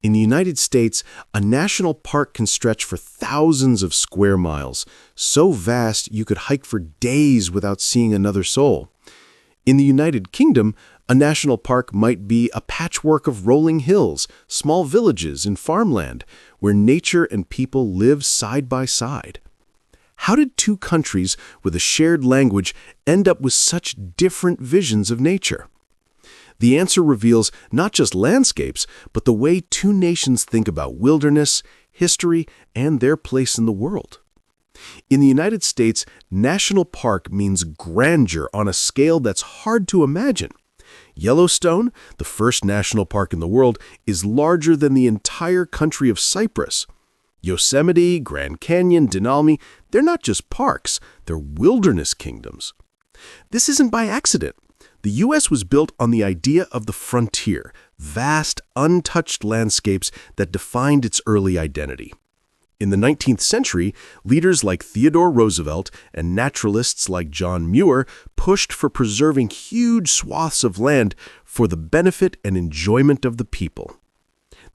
In the United States, a national park can stretch for thousands of square miles, so vast you could hike for days without seeing another soul. In the United Kingdom, a national park might be a patchwork of rolling hills, small villages, and farmland, where nature and people live side by side. How did two countries with a shared language end up with such different visions of nature? The answer reveals not just landscapes, but the way two nations think about wilderness, history, and their place in the world. In the United States, national park means grandeur on a scale that's hard to imagine. Yellowstone, the first national park in the world, is larger than the entire country of Cyprus. Yosemite, Grand Canyon, Denali, they're not just parks, they're wilderness kingdoms. This isn't by accident. The U.S. was built on the idea of the frontier, vast, untouched landscapes that defined its early identity. In the 19th century, leaders like Theodore Roosevelt and naturalists like John Muir pushed for preserving huge swaths of land for the benefit and enjoyment of the people.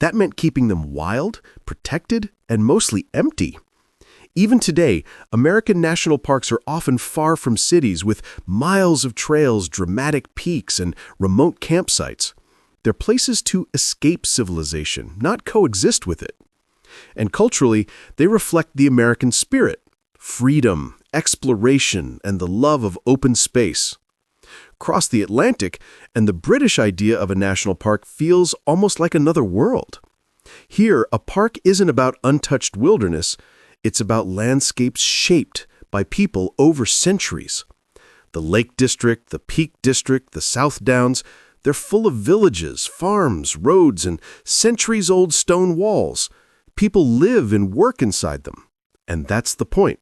That meant keeping them wild, protected, and mostly empty. Even today, American national parks are often far from cities with miles of trails, dramatic peaks, and remote campsites. They're places to escape civilization, not coexist with it. And culturally, they reflect the American spirit, freedom, exploration, and the love of open space. Cross the Atlantic, and the British idea of a national park feels almost like another world. Here, a park isn't about untouched wilderness, it's about landscapes shaped by people over centuries. The Lake District, the Peak District, the South Downs, they're full of villages, farms, roads, and centuries-old stone walls. People live and work inside them. And that's the point.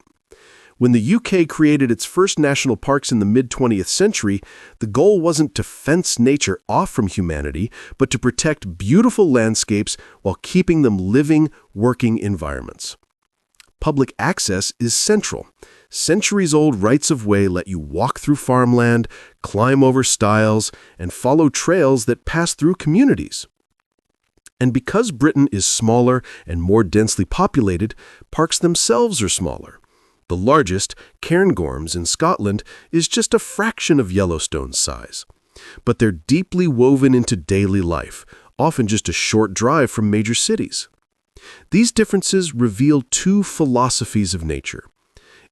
When the UK created its first national parks in the mid-20th century, the goal wasn't to fence nature off from humanity, but to protect beautiful landscapes while keeping them living, working environments. Public access is central. Centuries-old rights-of-way let you walk through farmland, climb over stiles, and follow trails that pass through communities. And because Britain is smaller and more densely populated, parks themselves are smaller. The largest, Cairngorms in Scotland, is just a fraction of Yellowstone's size. But they're deeply woven into daily life, often just a short drive from major cities. These differences reveal two philosophies of nature.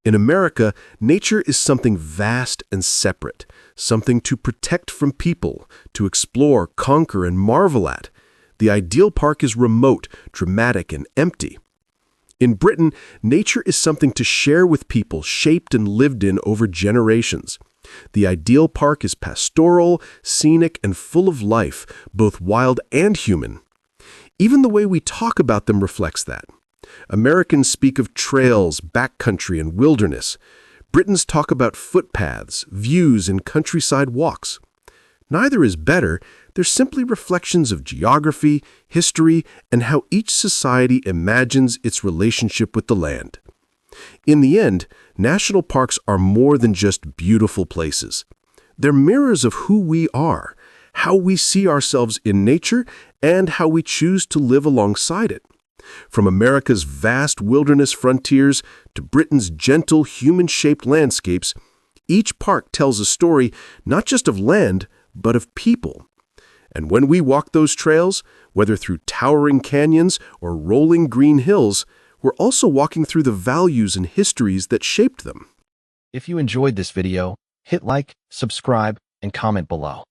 In America, nature is something vast and separate, something to protect from people, to explore, conquer, and marvel at. The ideal park is remote, dramatic, and empty. In Britain, nature is something to share with people, shaped and lived in over generations. The ideal park is pastoral, scenic, and full of life, both wild and human. Even the way we talk about them reflects that. Americans speak of trails, backcountry, and wilderness. Britons talk about footpaths, views, and countryside walks. Neither is better, they're simply reflections of geography, history, and how each society imagines its relationship with the land. In the end, national parks are more than just beautiful places. They're mirrors of who we are, how we see ourselves in nature, and how we choose to live alongside it. From America's vast wilderness frontiers to Britain's gentle, human-shaped landscapes, each park tells a story not just of land, but of people. And when we walk those trails, whether through towering canyons or rolling green hills, we're also walking through the values and histories that shaped them. If you enjoyed this video, hit like, subscribe, and comment below.